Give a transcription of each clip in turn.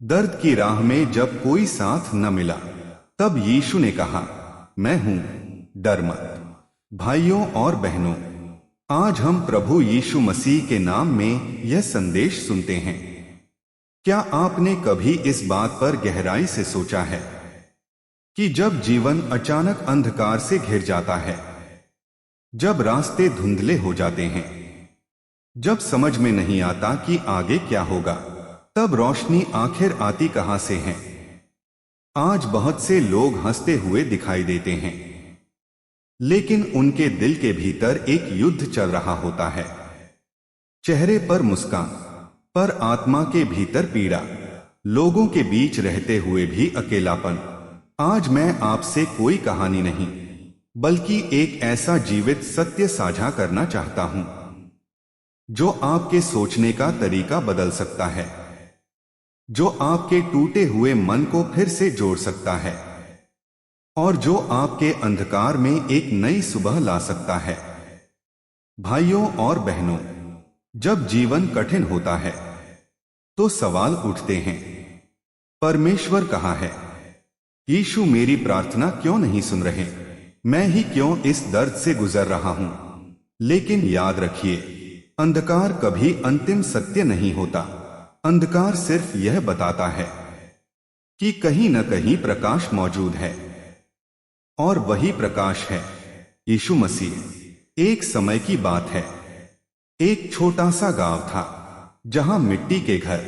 दर्द की राह में जब कोई साथ न मिला, तब यीशु ने कहा, मैं हूं, डर मत। भाइयों और बहनों, आज हम प्रभु यीशु मसीह के नाम में यह संदेश सुनते हैं। क्या आपने कभी इस बात पर गहराई से सोचा है कि जब जीवन अचानक अंधकार से घिर जाता है, जब रास्ते धुंधले हो जाते हैं, जब समझ में नहीं आता कि आगे क्या होगा, तब रोशनी आखिर आती कहां से है? आज बहुत से लोग हंसते हुए दिखाई देते हैं, लेकिन उनके दिल के भीतर एक युद्ध चल रहा होता है। चेहरे पर मुस्कान, पर आत्मा के भीतर पीड़ा, लोगों के बीच रहते हुए भी अकेलापन। आज मैं आपसे कोई कहानी नहीं, बल्कि एक ऐसा जीवित सत्य साझा करना चाहता हूं जो आपके सोचने का तरीका बदल सकता है, जो आपके टूटे हुए मन को फिर से जोड़ सकता है और जो आपके अंधकार में एक नई सुबह ला सकता है। भाइयों और बहनों, जब जीवन कठिन होता है तो सवाल उठते हैं, परमेश्वर कहाँ है? यीशु मेरी प्रार्थना क्यों नहीं सुन रहे? मैं ही क्यों इस दर्द से गुजर रहा हूं? लेकिन याद रखिए, अंधकार कभी अंतिम सत्य नहीं होता। अंधकार सिर्फ यह बताता है कि कहीं न कहीं प्रकाश मौजूद है, और वही प्रकाश है यीशु मसीह। एक समय की बात है, एक छोटा सा गांव था जहां मिट्टी के घर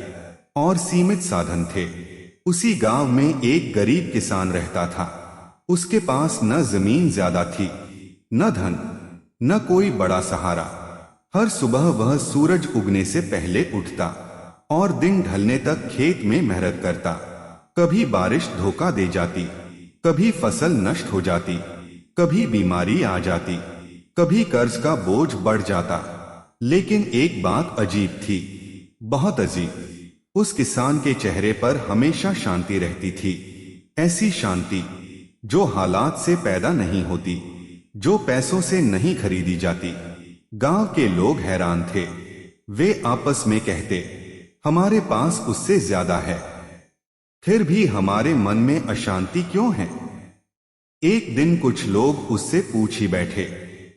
और सीमित साधन थे। उसी गांव में एक गरीब किसान रहता था। उसके पास न जमीन ज्यादा थी, न धन, न कोई बड़ा सहारा। हर सुबह वह सूरज उगने से पहले उठता और दिन ढलने तक खेत में मेहनत करता। कभी बारिश धोखा दे जाती, कभी फसल नष्ट हो जाती, कभी बीमारी आ जाती, कभी कर्ज का बोझ बढ़ जाता। लेकिन एक बात अजीब थी, बहुत अजीब। उस किसान के चेहरे पर हमेशा शांति रहती थी। ऐसी शांति जो हालात से पैदा नहीं होती, जो पैसों से नहीं खरीदी जाती। गांव के लोग हैरान थे। वे आपस में कहते, हमारे पास उससे ज्यादा है, फिर भी हमारे मन में अशांति क्यों है? एक दिन कुछ लोग उससे पूछ ही बैठे,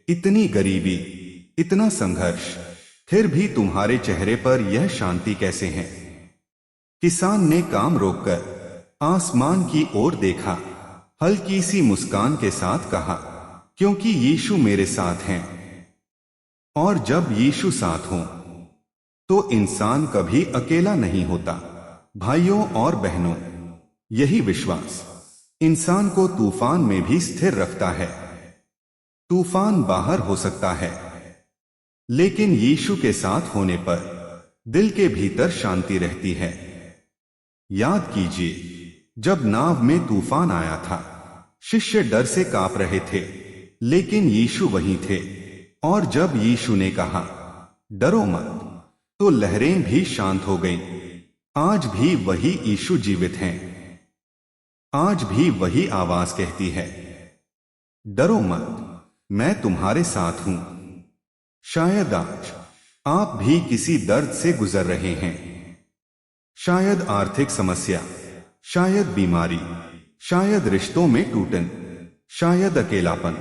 इतनी गरीबी, इतना संघर्ष, फिर भी तुम्हारे चेहरे पर यह शांति कैसे है? किसान ने काम रोककर आसमान की ओर देखा, हल्की सी मुस्कान के साथ कहा, क्योंकि यीशु मेरे साथ हैं। और जब यीशु साथ हो तो इंसान कभी अकेला नहीं होता। भाइयों और बहनों, यही विश्वास इंसान को तूफान में भी स्थिर रखता है। तूफान बाहर हो सकता है, लेकिन यीशु के साथ होने पर दिल के भीतर शांति रहती है। याद कीजिए, जब नाव में तूफान आया था, शिष्य डर से कांप रहे थे, लेकिन यीशु वहीं थे। और जब यीशु ने कहा, डरो मत, तो लहरें भी शांत हो गईं। आज भी वही यीशु जीवित हैं। आज भी वही आवाज कहती है, डरो मत, मैं तुम्हारे साथ हूं। शायद आज आप भी किसी दर्द से गुजर रहे हैं। शायद आर्थिक समस्या, शायद बीमारी, शायद रिश्तों में टूटन, शायद अकेलापन,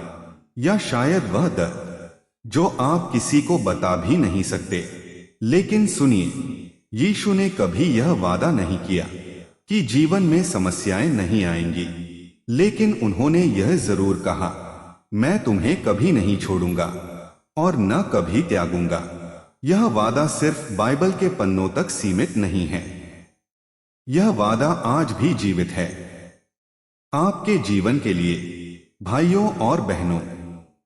या शायद वह दर्द जो आप किसी को बता भी नहीं सकते। लेकिन सुनिए, यीशु ने कभी यह वादा नहीं किया कि जीवन में समस्याएं नहीं आएंगी, लेकिन उन्होंने यह जरूर कहा, मैं तुम्हें कभी नहीं छोड़ूंगा और न कभी त्यागूंगा। यह वादा सिर्फ बाइबल के पन्नों तक सीमित नहीं है, यह वादा आज भी जीवित है आपके जीवन के लिए। भाइयों और बहनों,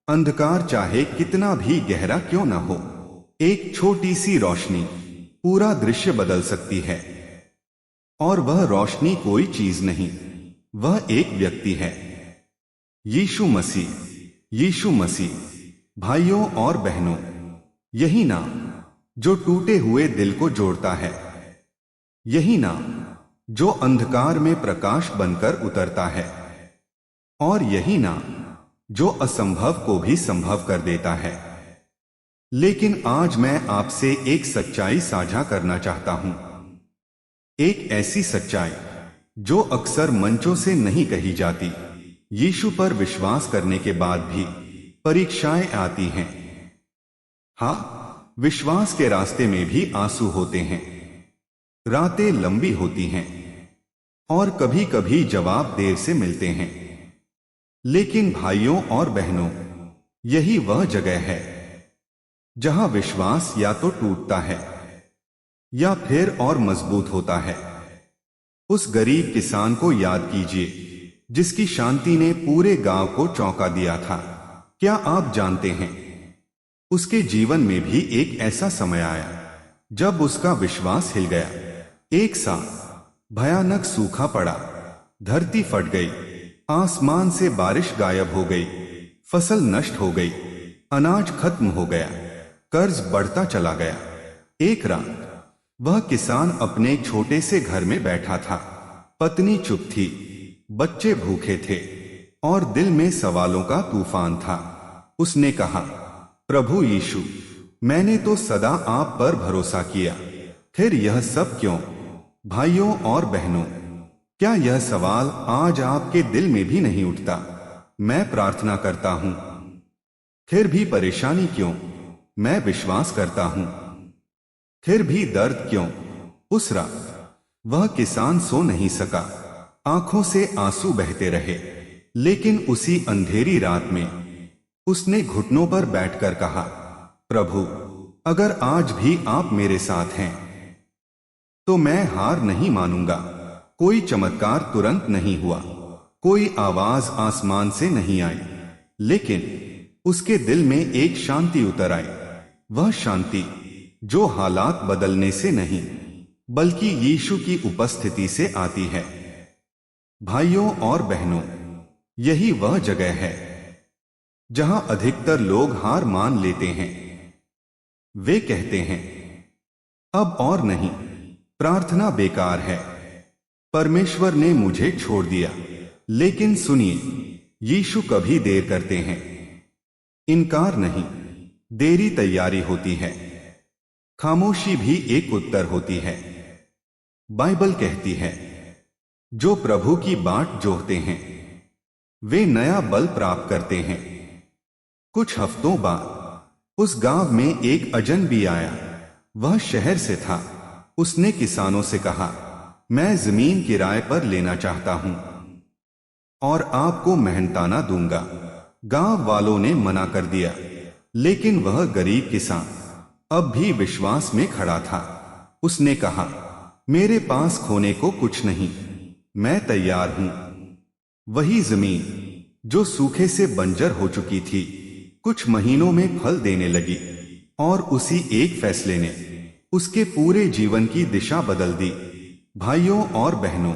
अंधकार चाहे कितना भी गहरा क्यों न हो, एक छोटी सी रोशनी पूरा दृश्य बदल सकती है। और वह रोशनी कोई चीज नहीं, वह एक व्यक्ति है, यीशु मसीह। यीशु मसीह। भाइयों और बहनों, यही नाम जो टूटे हुए दिल को जोड़ता है, यही नाम जो अंधकार में प्रकाश बनकर उतरता है, और यही नाम जो असंभव को भी संभव कर देता है। लेकिन आज मैं आपसे एक सच्चाई साझा करना चाहता हूं। एक ऐसी सच्चाई जो अक्सर मंचों से नहीं कही जाती। यीशु पर विश्वास करने के बाद भी परीक्षाएं आती हैं। हाँ, विश्वास के रास्ते में भी आंसू होते हैं। रातें लंबी होती हैं और कभी कभी जवाब देर से मिलते हैं। लेकिन भाइयों और बहनों, यही वह जगह है जहां विश्वास या तो टूटता है या फिर और मजबूत होता है। उस गरीब किसान को याद कीजिए जिसकी शांति ने पूरे गांव को चौंका दिया था। क्या आप जानते हैं, उसके जीवन में भी एक ऐसा समय आया जब उसका विश्वास हिल गया। एक साथ भयानक सूखा पड़ा, धरती फट गई, आसमान से बारिश गायब हो गई, फसल नष्ट हो गई, अनाज खत्म हो गया, कर्ज बढ़ता चला गया। एक रात वह किसान अपने छोटे से घर में बैठा था। पत्नी चुप थी, बच्चे भूखे थे और दिल में सवालों का तूफान था। उसने कहा, प्रभु यीशु, मैंने तो सदा आप पर भरोसा किया, फिर यह सब क्यों? भाइयों और बहनों, क्या यह सवाल आज आपके दिल में भी नहीं उठता? मैं प्रार्थना करता हूं, फिर भी परेशानी क्यों? मैं विश्वास करता हूं, फिर भी दर्द क्यों? उस रात वह किसान सो नहीं सका, आंखों से आंसू बहते रहे। लेकिन उसी अंधेरी रात में उसने घुटनों पर बैठकर कहा, प्रभु, अगर आज भी आप मेरे साथ हैं तो मैं हार नहीं मानूंगा। कोई चमत्कार तुरंत नहीं हुआ, कोई आवाज आसमान से नहीं आई, लेकिन उसके दिल में एक शांति उतर आई। वह शांति जो हालात बदलने से नहीं बल्कि यीशु की उपस्थिति से आती है। भाइयों और बहनों, यही वह जगह है जहां अधिकतर लोग हार मान लेते हैं। वे कहते हैं, अब और नहीं, प्रार्थना बेकार है, परमेश्वर ने मुझे छोड़ दिया। लेकिन सुनिए, यीशु कभी देर करते हैं। इनकार नहीं, देरी तैयारी होती है। खामोशी भी एक उत्तर होती है। बाइबल कहती है, जो प्रभु की बाट जोहते हैं वे नया बल प्राप्त करते हैं। कुछ हफ्तों बाद उस गांव में एक अजनबी आया। वह शहर से था। उसने किसानों से कहा, मैं जमीन किराए पर लेना चाहता हूं और आपको मेहनताना दूंगा। गांव वालों ने मना कर दिया, लेकिन वह गरीब किसान अब भी विश्वास में खड़ा था। उसने कहा, मेरे पास खोने को कुछ नहीं, मैं तैयार हूं। वही जमीन जो सूखे से बंजर हो चुकी थी कुछ महीनों में फल देने लगी और उसी एक फैसले ने उसके पूरे जीवन की दिशा बदल दी। भाइयों और बहनों,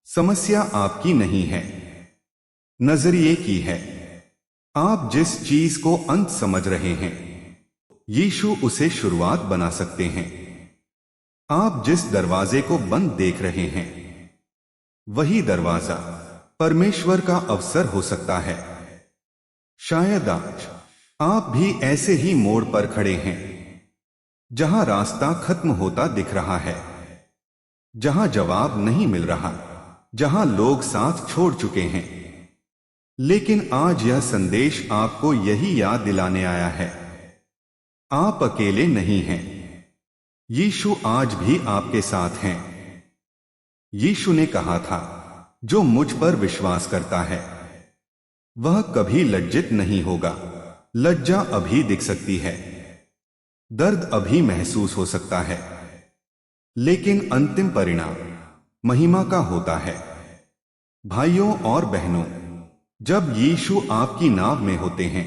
समस्या आपकी नहीं है, नजरिए की है। आप जिस चीज को अंत समझ रहे हैं, यीशु उसे शुरुआत बना सकते हैं। आप जिस दरवाजे को बंद देख रहे हैं, वही दरवाजा परमेश्वर का अवसर हो सकता है। शायद आज आप भी ऐसे ही मोड़ पर खड़े हैं जहां रास्ता खत्म होता दिख रहा है, जहां जवाब नहीं मिल रहा, जहां लोग साथ छोड़ चुके हैं। लेकिन आज यह संदेश आपको यही याद दिलाने आया है, आप अकेले नहीं हैं। यीशु आज भी आपके साथ हैं। यीशु ने कहा था, जो मुझ पर विश्वास करता है वह कभी लज्जित नहीं होगा। लज्जा अभी दिख सकती है, दर्द अभी महसूस हो सकता है, लेकिन अंतिम परिणाम महिमा का होता है। भाइयों और बहनों, जब यीशु आपकी नाव में होते हैं,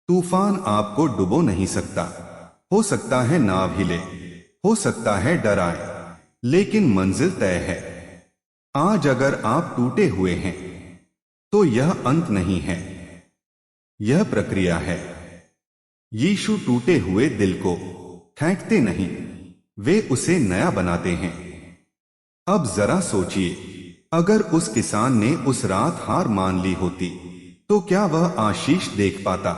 तूफान आपको डुबो नहीं सकता। हो सकता है नाव हिले, हो सकता है डर आए, लेकिन मंजिल तय है। आज अगर आप टूटे हुए हैं तो यह अंत नहीं है, यह प्रक्रिया है। यीशु टूटे हुए दिल को फेंकते नहीं, वे उसे नया बनाते हैं। अब जरा सोचिए, अगर उस किसान ने उस रात हार मान ली होती तो क्या वह आशीष देख पाता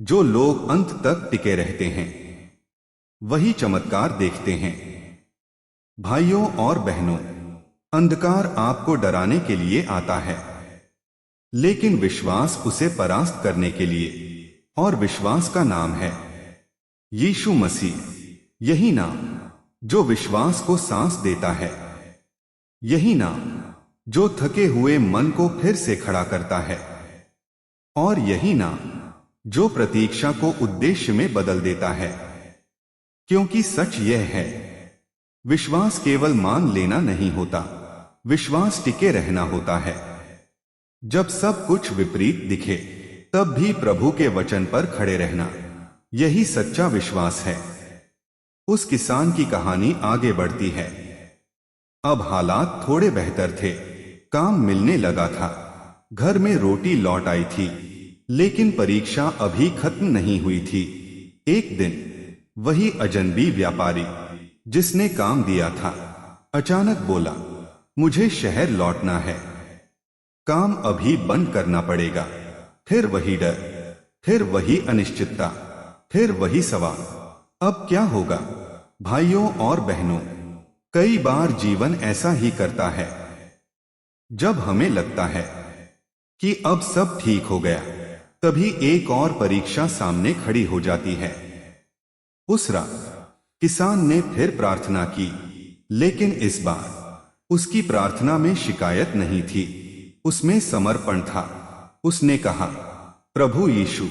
जो लोग अंत तक टिके रहते हैं? वही चमत्कार देखते हैं भाइयों और बहनों, अंधकार आपको डराने के लिए आता है, लेकिन विश्वास उसे परास्त करने के लिए, और विश्वास का नाम है यीशु मसीह। यही नाम जो विश्वास को सांस देता है, यही नाम जो थके हुए मन को फिर से खड़ा करता है, और यही नाम जो प्रतीक्षा को उद्देश्य में बदल देता है। क्योंकि सच यह है, विश्वास केवल मान लेना नहीं होता, विश्वास टिके रहना होता है। जब सब कुछ विपरीत दिखे, तब भी प्रभु के वचन पर खड़े रहना, यही सच्चा विश्वास है। उस किसान की कहानी आगे बढ़ती है। अब हालात थोड़े बेहतर थे, काम मिलने लगा था, घर में रोटी लौट आई थी, लेकिन परीक्षा अभी खत्म नहीं हुई थी। एक दिन वही अजनबी व्यापारी जिसने काम दिया था, अचानक बोला, मुझे शहर लौटना है, काम अभी बंद करना पड़ेगा। फिर वही डर, फिर वही अनिश्चितता, फिर वही सवाल, अब क्या होगा? भाइयों और बहनों, कई बार जीवन ऐसा ही करता है। जब हमें लगता है कि अब सब ठीक हो गया, तभी एक और परीक्षा सामने खड़ी हो जाती है। उस रात किसान ने फिर प्रार्थना की, लेकिन इस बार उसकी प्रार्थना में शिकायत नहीं थी, उसमें समर्पण था। उसने कहा, प्रभु यीशु,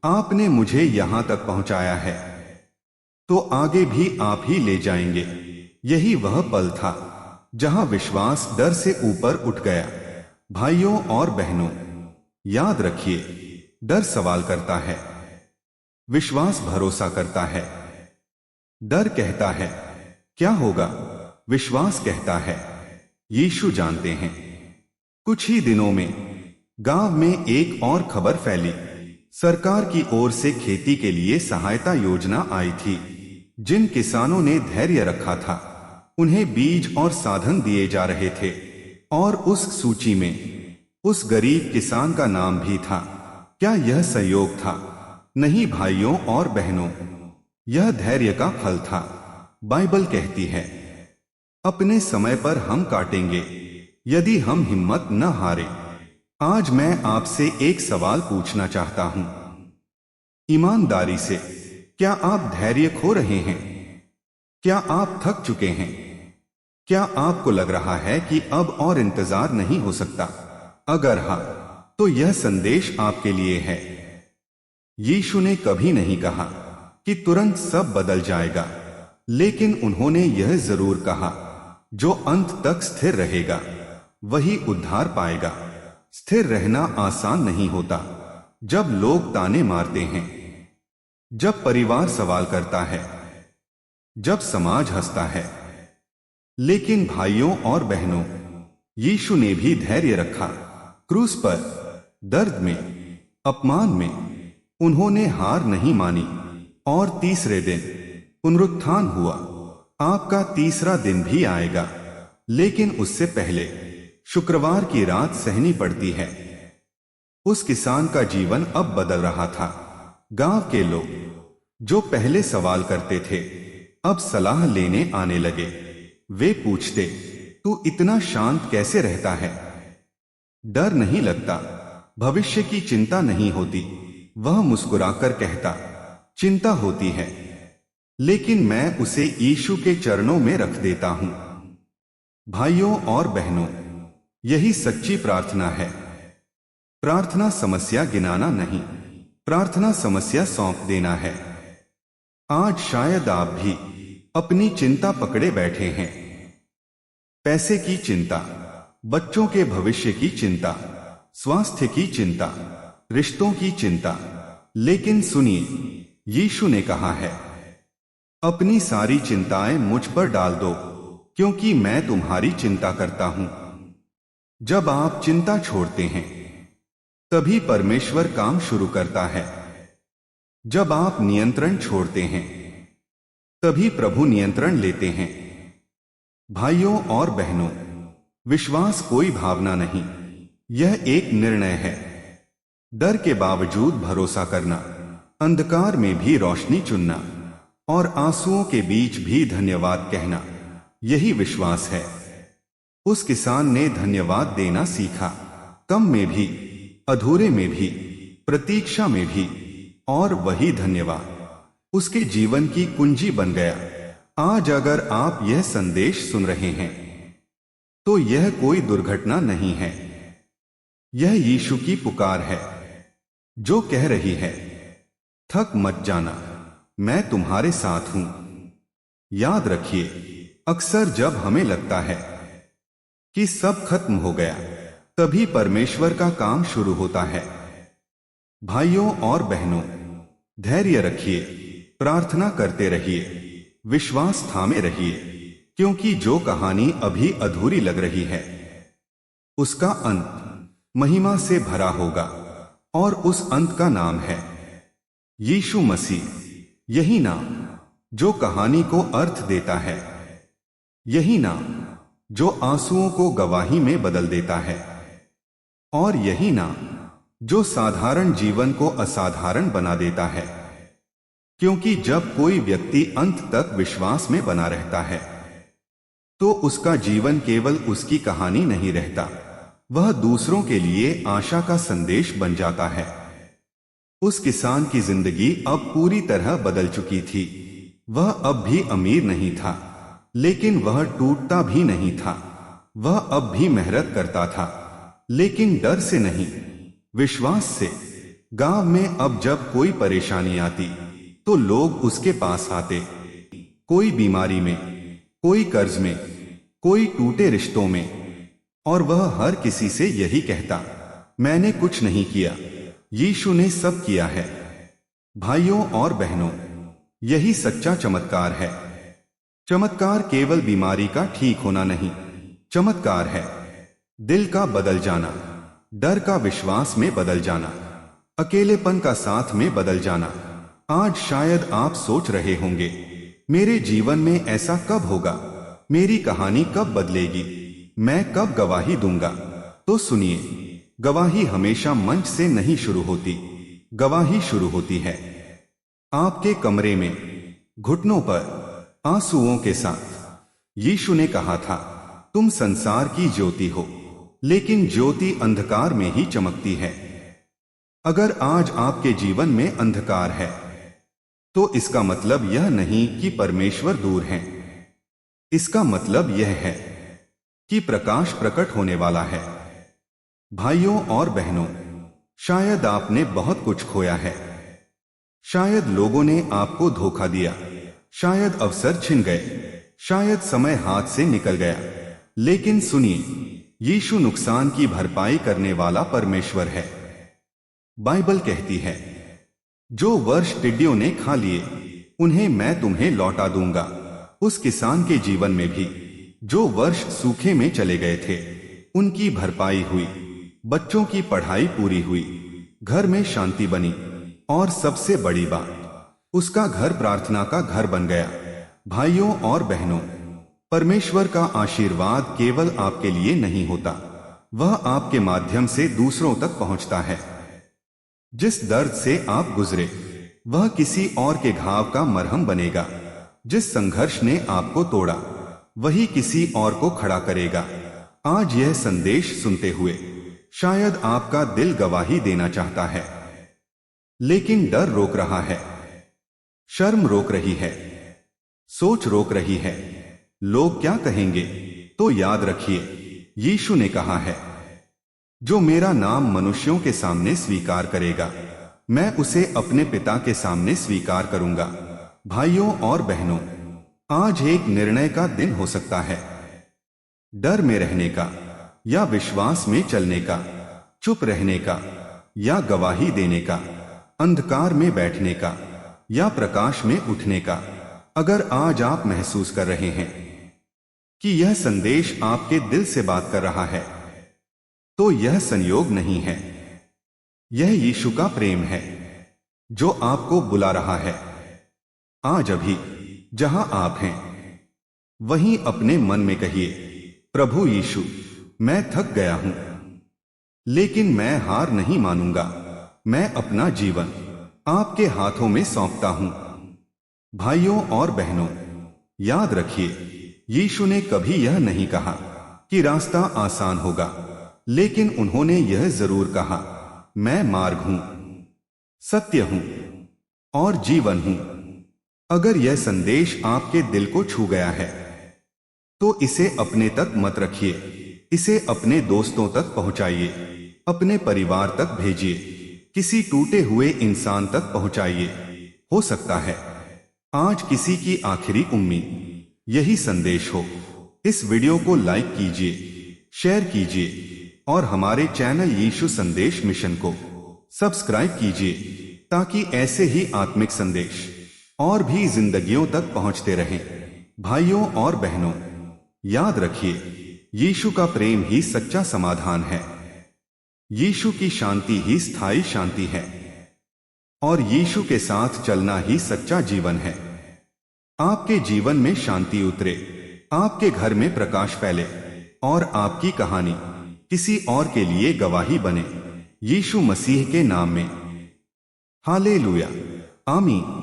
आपने मुझे यहां तक पहुंचाया है, तो आगे भी आप ही ले जाएंगे। यही वह पल था जहां विश्वास डर से ऊपर उठ गया। भाइयों और बहनों, याद रखिए, डर सवाल करता है, विश्वास भरोसा करता है। डर कहता है क्या होगा, विश्वास कहता है यीशु जानते हैं। कुछ ही दिनों में गांव में एक और खबर फैली। सरकार की ओर से खेती के लिए सहायता योजना आई थी। जिन किसानों ने धैर्य रखा था, उन्हें बीज और साधन दिए जा रहे थे, और उस सूची में उस गरीब किसान का नाम भी था। क्या यह संयोग था? नहीं भाइयों और बहनों, यह धैर्य का फल था। बाइबल कहती है, अपने समय पर हम काटेंगे यदि हम हिम्मत न हारे। आज मैं आपसे एक सवाल पूछना चाहता हूं, ईमानदारी से, क्या आप धैर्य खो रहे हैं? क्या आप थक चुके हैं? क्या आपको लग रहा है कि अब और इंतजार नहीं हो सकता? अगर हां, तो यह संदेश आपके लिए है। यीशु ने कभी नहीं कहा कि तुरंत सब बदल जाएगा, लेकिन उन्होंने यह जरूर कहा, जो अंत तक स्थिर रहेगा वही उद्धार पाएगा। स्थिर रहना आसान नहीं होता। जब लोग ताने मारते हैं, जब परिवार सवाल करता है, जब समाज हंसता है, लेकिन भाइयों और बहनों, यीशु ने भी धैर्य रखा। क्रूस पर, दर्द में, अपमान में उन्होंने हार नहीं मानी, और तीसरे दिन पुनरुत्थान हुआ। आपका तीसरा दिन भी आएगा, लेकिन उससे पहले शुक्रवार की रात सहनी पड़ती है। उस किसान का जीवन अब बदल रहा था। गांव के लोग जो पहले सवाल करते थे, अब सलाह लेने आने लगे। वे पूछते, तू इतना शांत कैसे रहता है? डर नहीं लगता? भविष्य की चिंता नहीं होती? वह मुस्कुराकर कहता, चिंता होती है, लेकिन मैं उसे यीशु के चरणों में रख देता हूं। भाइयों और बहनों, यही सच्ची प्रार्थना है। प्रार्थना समस्या गिनाना नहीं, प्रार्थना समस्या सौंप देना है। आज शायद आप भी अपनी चिंता पकड़े बैठे हैं। पैसे की चिंता, बच्चों के भविष्य की चिंता, स्वास्थ्य की चिंता, रिश्तों की चिंता। लेकिन सुनिए, यीशु ने कहा है, अपनी सारी चिंताएं मुझ पर डाल दो, क्योंकि मैं तुम्हारी चिंता करता हूं। जब आप चिंता छोड़ते हैं, तभी परमेश्वर काम शुरू करता है। जब आप नियंत्रण छोड़ते हैं, तभी प्रभु नियंत्रण लेते हैं। भाइयों और बहनों, विश्वास कोई भावना नहीं, यह एक निर्णय है। डर के बावजूद भरोसा करना, अंधकार में भी रोशनी चुनना, और आंसुओं के बीच भी धन्यवाद कहना। यही विश्वास है। उस किसान ने धन्यवाद देना सीखा, कम में भी, अधूरे में भी, प्रतीक्षा में भी, और वही धन्यवाद उसके जीवन की कुंजी बन गया। आज अगर आप यह संदेश सुन रहे हैं तो यह कोई दुर्घटना नहीं है, यह यीशु की पुकार है जो कह रही है, थक मत जाना, मैं तुम्हारे साथ हूं। याद रखिए, अक्सर जब हमें लगता है कि सब खत्म हो गया, तभी परमेश्वर का काम शुरू होता है। भाइयों और बहनों, धैर्य रखिए, प्रार्थना करते रहिए, विश्वास थामे रहिए, क्योंकि जो कहानी अभी अधूरी लग रही है उसका अंत महिमा से भरा होगा, और उस अंत का नाम है यीशु मसीह। यही नाम जो कहानी को अर्थ देता है, यही नाम जो आंसुओं को गवाही में बदल देता है, और यही नाम जो साधारण जीवन को असाधारण बना देता है। क्योंकि जब कोई व्यक्ति अंत तक विश्वास में बना रहता है तो उसका जीवन केवल उसकी कहानी नहीं रहता, वह दूसरों के लिए आशा का संदेश बन जाता है। उस किसान की जिंदगी अब पूरी तरह बदल चुकी थी। वह अब भी अमीर नहीं था, लेकिन वह टूटता भी नहीं था। वह अब भी मेहनत करता था, लेकिन डर से नहीं, विश्वास से। गांव में अब जब कोई परेशानी आती तो लोग उसके पास आते, कोई बीमारी में, कोई कर्ज में, कोई टूटे रिश्तों में, और वह हर किसी से यही कहता, मैंने कुछ नहीं किया, यीशु ने सब किया है। भाइयों और बहनों, यही सच्चा चमत्कार है। चमत्कार केवल बीमारी का ठीक होना नहीं, चमत्कार है दिल का बदल जाना, डर का विश्वास में बदल जाना, अकेलेपन का साथ में बदल जाना। आज शायद आप सोच रहे होंगे, मेरे जीवन में ऐसा कब होगा, मेरी कहानी कब बदलेगी, मैं कब गवाही दूंगा। तो सुनिए, गवाही हमेशा मंच से नहीं शुरू होती, गवाही शुरू होती है आपके कमरे में, घुटनों पर, आंसुओं के साथ। यीशु ने कहा था, तुम संसार की ज्योति हो, लेकिन ज्योति अंधकार में ही चमकती है। अगर आज आपके जीवन में अंधकार है तो इसका मतलब यह नहीं कि परमेश्वर दूर है, इसका मतलब यह है कि प्रकाश प्रकट होने वाला है। भाइयों और बहनों, शायद आपने बहुत कुछ खोया है, शायद लोगों ने आपको धोखा दिया, शायद अवसर छिन गए, शायद समय हाथ से निकल गया। लेकिन सुनिए, यीशु नुकसान की भरपाई करने वाला परमेश्वर है। बाइबल कहती है, जो वर्ष टिड्डियों ने खा लिए उन्हें मैं तुम्हें लौटा दूंगा। उस किसान के जीवन में भी जो वर्ष सूखे में चले गए थे उनकी भरपाई हुई, बच्चों की पढ़ाई पूरी हुई, घर में शांति बनी, और सबसे बड़ी बात, उसका घर प्रार्थना का घर बन गया। भाइयों और बहनों, परमेश्वर का आशीर्वाद केवल आपके लिए नहीं होता, वह आपके माध्यम से दूसरों तक पहुंचता है। जिस दर्द से आप गुजरे वह किसी और के घाव का मरहम बनेगा। जिस संघर्ष ने आपको तोड़ा वही किसी और को खड़ा करेगा। आज यह संदेश सुनते हुए शायद आपका दिल गवाही देना चाहता है, लेकिन डर रोक रहा है, शर्म रोक रही है, सोच रोक रही है, लोग क्या कहेंगे। तो याद रखिए, यीशु ने कहा है, जो मेरा नाम मनुष्यों के सामने स्वीकार करेगा मैं उसे अपने पिता के सामने स्वीकार करूंगा। भाइयों और बहनों, आज एक निर्णय का दिन हो सकता है, डर में रहने का या विश्वास में चलने का, चुप रहने का या गवाही देने का, अंधकार में बैठने का या प्रकाश में उठने का। अगर आज आप महसूस कर रहे हैं कि यह संदेश आपके दिल से बात कर रहा है, तो यह संयोग नहीं है, यह यीशु का प्रेम है जो आपको बुला रहा है। आज अभी जहां आप हैं वहीं अपने मन में कहिए, प्रभु यीशु, मैं थक गया हूं, लेकिन मैं हार नहीं मानूंगा। मैं अपना जीवन आपके हाथों में सौंपता हूं। भाइयों और बहनों, याद रखिए, यीशु ने कभी यह नहीं कहा कि रास्ता आसान होगा, लेकिन उन्होंने यह जरूर कहा, मैं मार्ग हूं, सत्य हूं और जीवन हूं। अगर यह संदेश आपके दिल को छू गया है तो इसे अपने तक मत रखिए, इसे अपने दोस्तों तक पहुंचाइए, अपने परिवार तक भेजिए, किसी टूटे हुए इंसान तक पहुंचाइए। हो सकता है आज किसी की आखिरी उम्मीद यही संदेश हो। इस वीडियो को लाइक कीजिए, शेयर कीजिए और हमारे चैनल यीशु संदेश मिशन को सब्सक्राइब कीजिए, ताकि ऐसे ही आत्मिक संदेश और भी जिंदगियों तक पहुंचते रहें। भाइयों और बहनों, याद रखिए, यीशु का प्रेम ही सच्चा समाधान है। यीशु की शांति ही स्थायी शांति है और यीशु के साथ चलना ही सच्चा जीवन है। आपके जीवन में शांति उतरे, आपके घर में प्रकाश फैले और आपकी कहानी किसी और के लिए गवाही बने, यीशु मसीह के नाम में। हालेलुया, आमीन।